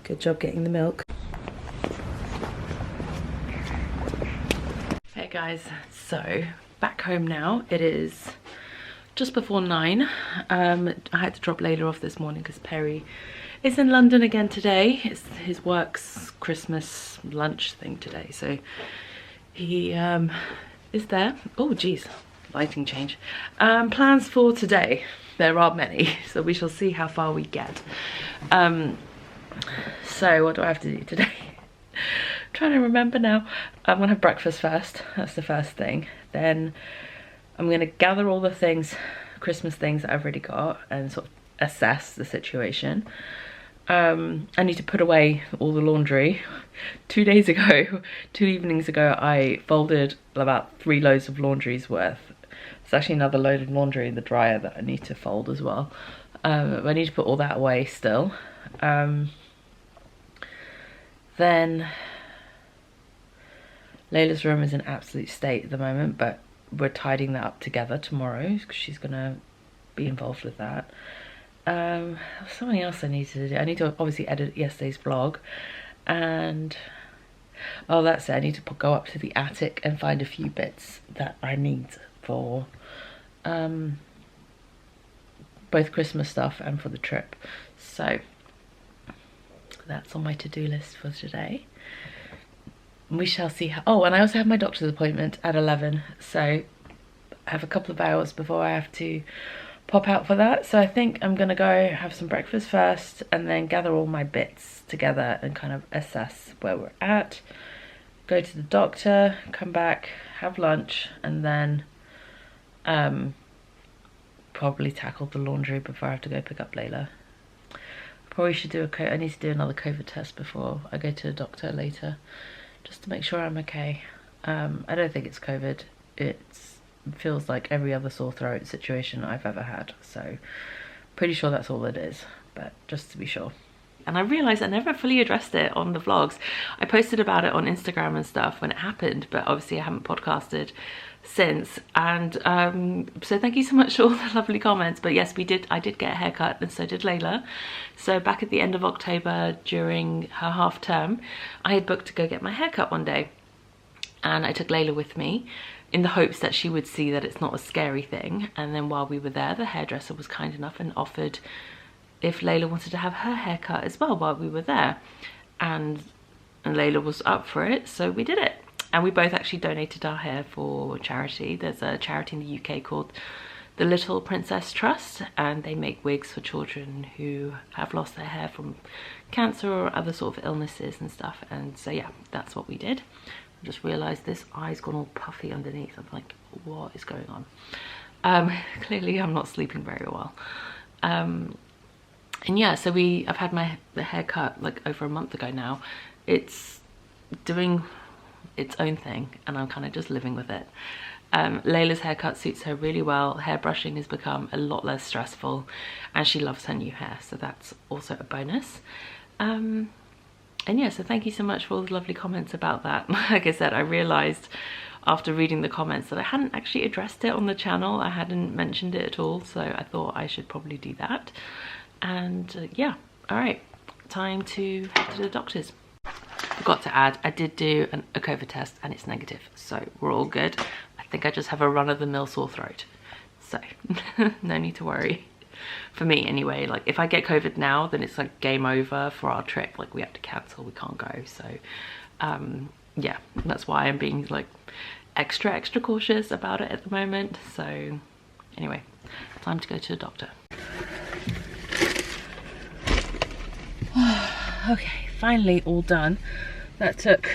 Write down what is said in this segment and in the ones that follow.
Good job getting the milk. Hey guys, so back home now. It is just before 9. I had to drop Layla off this morning because Perry is in London again today. It's his work's Christmas lunch thing today, so he is there. Oh geez, lighting change. Plans for today, there are many, so we shall see how far we get. So what do I have to do today? I'm trying to remember now. I'm gonna have breakfast first, that's the first thing. Then I'm gonna gather all the things, Christmas things that I've already got, and sort of assess the situation. I need to put away all the laundry. 2 evenings ago, I folded about 3 loads of laundry's worth. There's actually another load of laundry in the dryer that I need to fold as well. I need to put all that away still. Then Layla's room is in absolute state at the moment, but we're tidying that up together tomorrow because she's gonna be involved with that. Something else I need to do. I need to obviously edit yesterday's vlog, and oh, that's it. I need to go up to the attic and find a few bits that I need for both Christmas stuff and for the trip. So that's on my to-do list for today. We shall see how. Oh, and I also have my doctor's appointment at 11, so I have a couple of hours before I have to pop out for that. So I think I'm gonna go have some breakfast first and then gather all my bits together and kind of assess where we're at, go to the doctor, come back, have lunch, and then probably tackle the laundry before I have to go pick up Layla. Probably should do I need to do another COVID test before I go to the doctor later, just to make sure I'm okay. I don't think it's COVID. It feels like every other sore throat situation I've ever had, so pretty sure that's all it is, but just to be sure. And I realised I never fully addressed it on the vlogs. I posted about it on Instagram and stuff when it happened, but obviously I haven't podcasted since. And so thank you so much for all the lovely comments. But yes, I did get a haircut, and so did Layla. So back at the end of October, during her half term, I had booked to go get my haircut one day, and I took Layla with me in the hopes that she would see that it's not a scary thing. And then while we were there, the hairdresser was kind enough and offered if Layla wanted to have her haircut as well while we were there, and Layla was up for it, so we did it. And we both actually donated our hair for charity. There's a charity in the UK called the Little Princess Trust, and they make wigs for children who have lost their hair from cancer or other sort of illnesses and stuff. And so yeah, that's what we did. I just realised this eye's gone all puffy underneath. I'm like, what is going on? Clearly I'm not sleeping very well. And yeah, so I've had the hair cut like over a month ago now. It's doing its own thing, and I'm kind of just living with it. Layla's haircut suits her really well. Hair brushing has become a lot less stressful, and she loves her new hair, so that's also a bonus. And yeah, so thank you so much for all the lovely comments about that. Like I said, I realised after reading the comments that I hadn't actually addressed it on the channel. I hadn't mentioned it at all, so I thought I should probably do that. And yeah, all right, time to head to the doctor's. Forgot to add, I did do a COVID test and it's negative, so we're all good. I think I just have a run-of-the-mill sore throat, so no need to worry. For me anyway, like if I get COVID now, then it's like game over for our trip. Like we have to cancel, we can't go. So yeah, that's why I'm being like extra cautious about it at the moment. So anyway, time to go to the doctor. Okay, finally all done. That took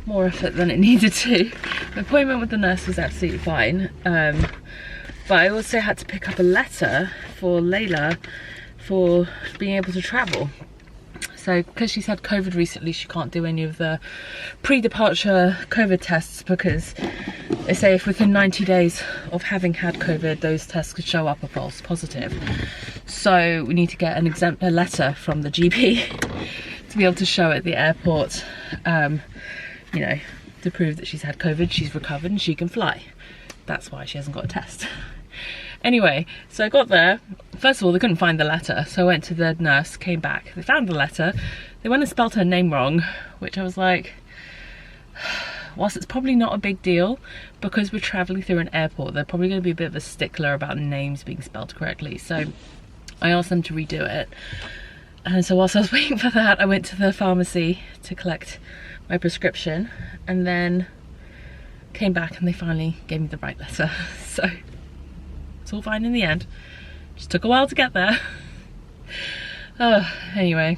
more effort than it needed to. The appointment with the nurse was absolutely fine, but I also had to pick up a letter for Layla for being able to travel. So because she's had COVID recently, she can't do any of the pre-departure COVID tests, because they say if within 90 days of having had COVID, those tests could show up a false positive. So we need to get a letter from the GP to be able to show at the airport, you know, to prove that she's had COVID, she's recovered, and she can fly. That's why she hasn't got a test. Anyway, so I got there. First of all, they couldn't find the letter, so I went to the nurse, came back. They found the letter. They went and spelt her name wrong, which I was like, whilst it's probably not a big deal, because we're travelling through an airport, they're probably going to be a bit of a stickler about names being spelled correctly. So I asked them to redo it. And so whilst I was waiting for that, I went to the pharmacy to collect my prescription, and then came back and they finally gave me the right letter. So it's all fine in the end. Just took a while to get there. Anyway,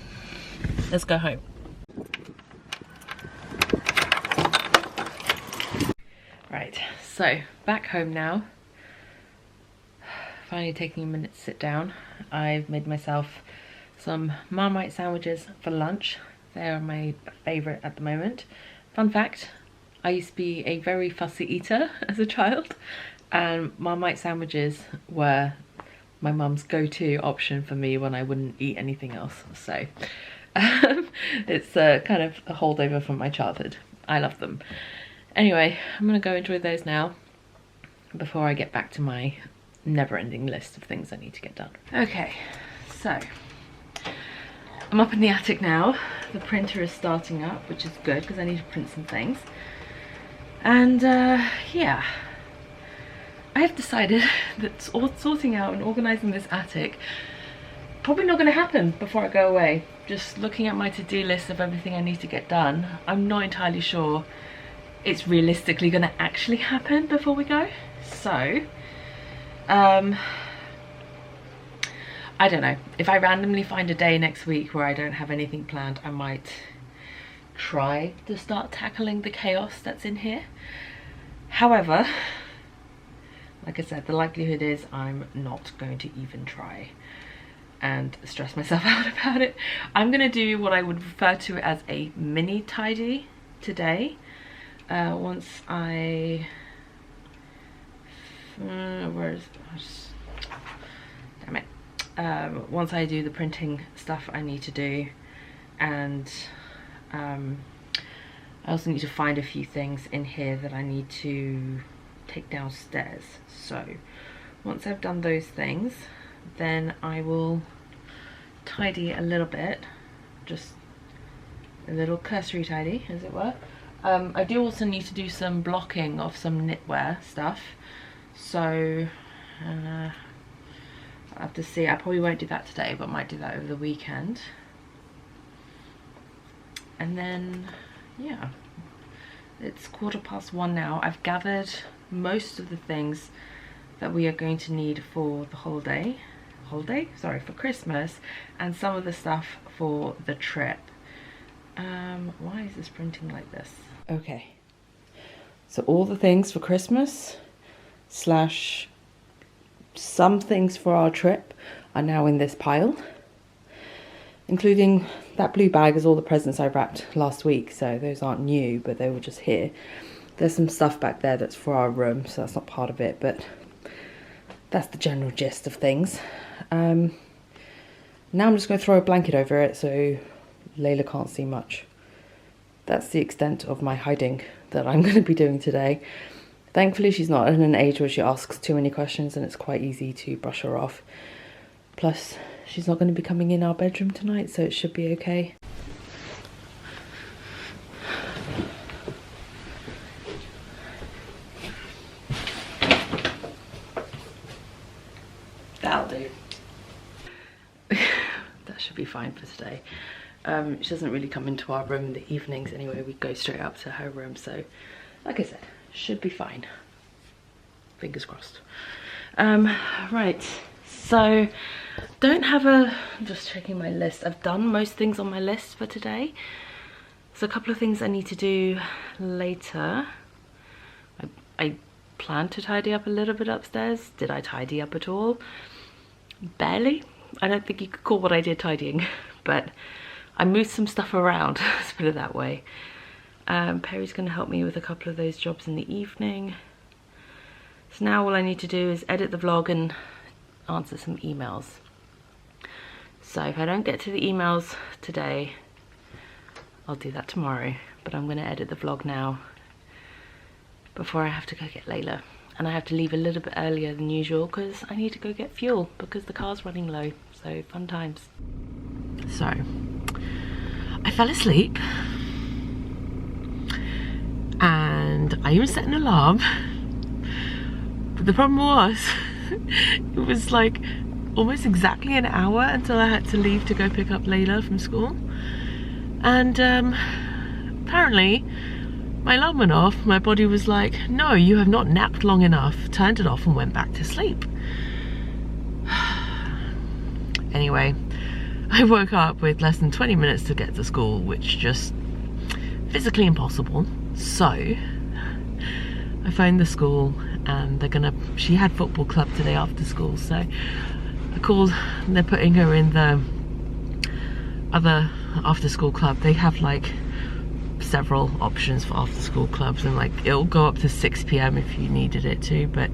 let's go home. Right, so back home now. Finally taking a minute to sit down. I've made myself some Marmite sandwiches for lunch. They are my favourite at the moment. Fun fact, I used to be a very fussy eater as a child, and Marmite sandwiches were my mum's go-to option for me when I wouldn't eat anything else. So it's kind of a holdover from my childhood. I love them. Anyway, I'm gonna go enjoy those now before I get back to my never-ending list of things I need to get done. Okay, so I'm up in the attic now. The printer is starting up, which is good because I need to print some things. And yeah, I have decided that sorting out and organising this attic probably not going to happen before I go away. Just looking at my to-do list of everything I need to get done, I'm not entirely sure it's realistically going to actually happen before we go. So I don't know. If I randomly find a day next week where I don't have anything planned, I might try to start tackling the chaos that's in here. However, like I said, the likelihood is I'm not going to even try and stress myself out about it. I'm going to do what I would refer to as a mini tidy today. Once I... damn it. Once I do the printing stuff I need to do, and I also need to find a few things in here that I need to take downstairs. So once I've done those things, then I will tidy a little bit, just a little cursory tidy as it were. I do also need to do some blocking of some knitwear stuff, so I have to see. I probably won't do that today, but might do that over the weekend. And then yeah, it's 1:15 now. I've gathered most of the things that we are going to need for the for Christmas, and some of the stuff for the trip. Why is this printing like this? Okay, so all the things for Christmas / some things for our trip are now in this pile, including that blue bag is all the presents I wrapped last week, so those aren't new, but they were just here. There's some stuff back there that's for our room, so that's not part of it, but that's the general gist of things. Now I'm just going to throw a blanket over it so Layla can't see much. That's the extent of my hiding that I'm going to be doing today. Thankfully she's not in an age where she asks too many questions, and it's quite easy to brush her off. Plus she's not going to be coming in our bedroom tonight, so it should be okay. That'll do. That should be fine for today. She doesn't really come into our room in the evenings anyway. We go straight up to her room, so like I said, should be fine. Fingers crossed. Right, so don't have a... I'm just checking my list. I've done most things on my list for today. There's a couple of things I need to do later. I planned to tidy up a little bit upstairs. Did I tidy up at all? Barely. I don't think you could call what I did tidying, but I moved some stuff around, let's put it that way. Perry's going to help me with a couple of those jobs in the evening. So now all I need to do is edit the vlog and answer some emails. So if I don't get to the emails today, I'll do that tomorrow. But I'm going to edit the vlog now before I have to go get Layla. and I have to leave a little bit earlier than usual because I need to go get fuel because the car's running low. So fun times. So I fell asleep and I even set an alarm, but the problem was it was like almost exactly an hour until I had to leave to go pick up Layla from school. And apparently my alarm went off. My body was like, no, you have not napped long enough, turned it off and went back to sleep. Anyway, I woke up with less than 20 minutes to get to school, which just physically impossible. So I phoned the school and she had football club today after school, so I called. They're putting her in the other after school club. They have like several options for after school clubs, and like it'll go up to 6 p.m. if you needed it to. But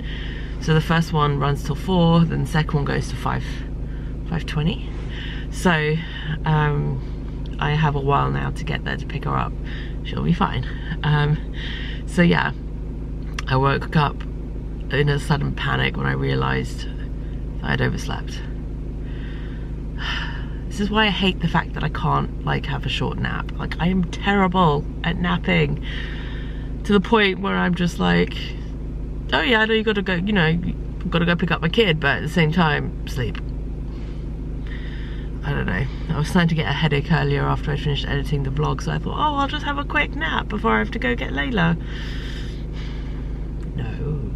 so the first one runs till 4, then the second one goes to 5:20. So I have a while now to get there to pick her up. She'll be fine. So yeah, I woke up in a sudden panic when I realized that I'd overslept. This is why I hate the fact that I can't like have a short nap. Like, I am terrible at napping, to the point where I'm just like, oh yeah, I know you gotta go, you know, I've gotta go pick up my kid, but at the same time, sleep. I don't know. I was starting to get a headache earlier after I finished editing the vlog, so I thought, oh, I'll just have a quick nap before I have to go get Layla. No.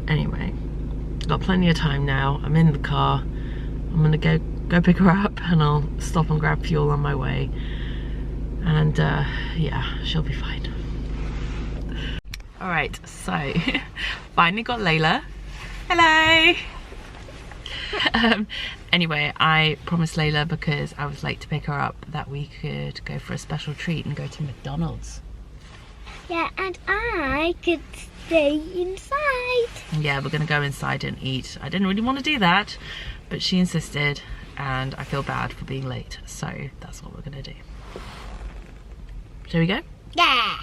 Anyway, got plenty of time now. I'm in the car. I'm gonna go pick her up, and I'll stop and grab fuel on my way. And yeah, she'll be fine. All right, so finally got Layla. Hello. Anyway, I promised Layla, because I was late to pick her up, that we could go for a special treat and go to McDonald's. Yeah, and I could stay inside. Yeah, we're gonna go inside and eat. I didn't really want to do that, but she insisted, and I feel bad for being late, so that's what we're gonna do. Shall we go? Yeah.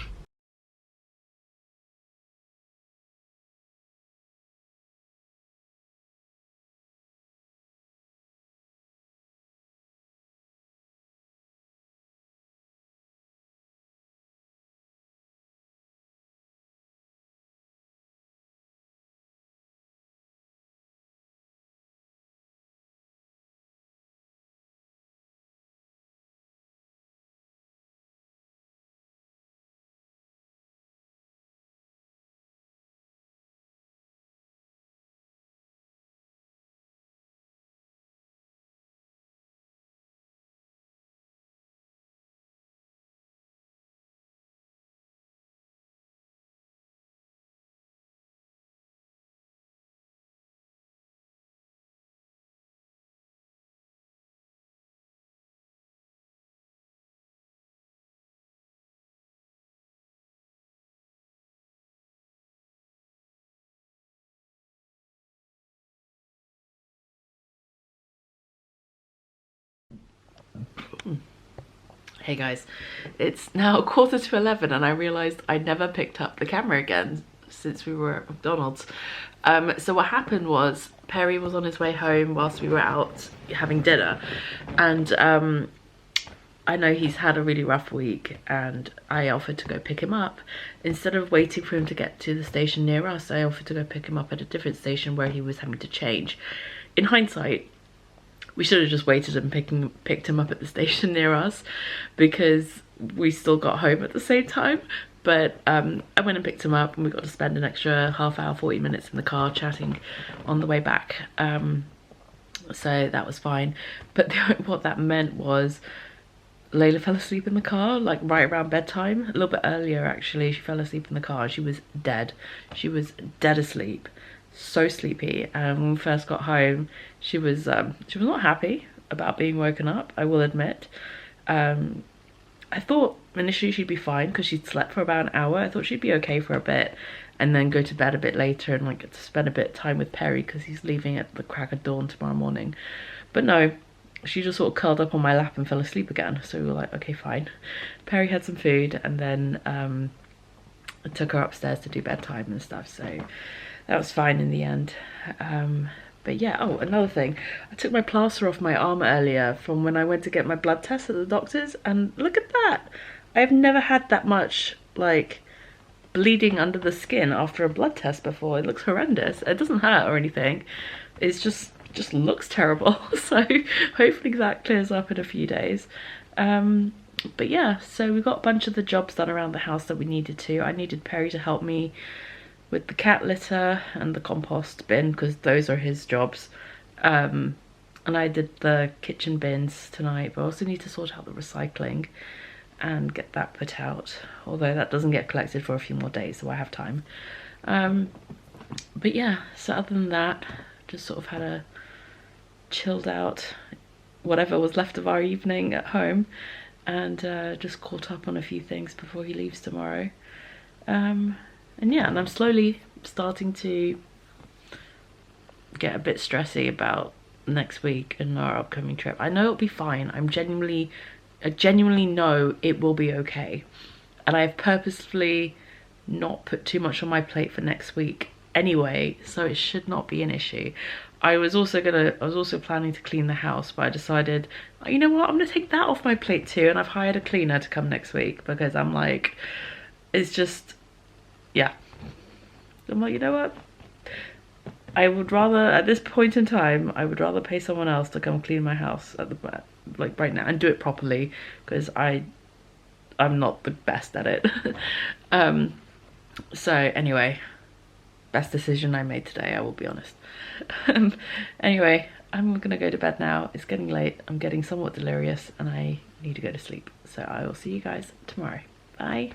Hey guys, it's now 11:15 and I realised I never picked up the camera again since we were at McDonald's. So what happened was, Perry was on his way home whilst we were out having dinner, and I know he's had a really rough week, and I offered to go pick him up. Instead of waiting for him to get to the station near us, I offered to go pick him up at a different station where he was having to change. In hindsight, we should have just waited and picked him up at the station near us, because we still got home at the same time. But I went and picked him up, and we got to spend an extra half hour, 40 minutes in the car chatting on the way back. So that was fine. But what that meant was Layla fell asleep in the car, like right around bedtime. A little bit earlier, actually. She fell asleep in the car. She was dead. She was dead asleep. So sleepy. And when we first got home, she was not happy about being woken up, I will admit. I thought initially she'd be fine because she'd slept for about an hour. I thought she'd be okay for a bit, and then go to bed a bit later and like get to spend a bit of time with Perry because he's leaving at the crack of dawn tomorrow morning. But no, she just sort of curled up on my lap and fell asleep again. So we were like, okay, fine. Perry had some food, and then I took her upstairs to do bedtime and stuff, so that was fine in the end. But yeah, oh, another thing, I took my plaster off my arm earlier from when I went to get my blood test at the doctor's, and look at that. I've never had that much like bleeding under the skin after a blood test before. It looks horrendous. It doesn't hurt or anything, it's just looks terrible. So hopefully that clears up in a few days. But yeah, so we got a bunch of the jobs done around the house that we needed to. I needed Perry to help me with the cat litter and the compost bin, because those are his jobs. And I did the kitchen bins tonight, but I also need to sort out the recycling and get that put out, although that doesn't get collected for a few more days, so I have time. But yeah, so other than that, just sort of had a chilled out whatever was left of our evening at home, and just caught up on a few things before he leaves tomorrow. And yeah, and I'm slowly starting to get a bit stressy about next week and our upcoming trip. I know it'll be fine. I genuinely know it will be okay, and I've purposefully not put too much on my plate for next week anyway, so it should not be an issue. I was also planning to clean the house, but I decided, you know what, I'm gonna take that off my plate too, and I've hired a cleaner to come next week, because I'm like, it's just, yeah, I'm like, you know what, I would rather, at this point in time, I would rather pay someone else to come clean my house at the, like, right now, and do it properly, because I'm not the best at it. So anyway, best decision I made today, I will be honest. Anyway, I'm gonna go to bed now. It's getting late, I'm getting somewhat delirious, and I need to go to sleep. So I will see you guys tomorrow. Bye.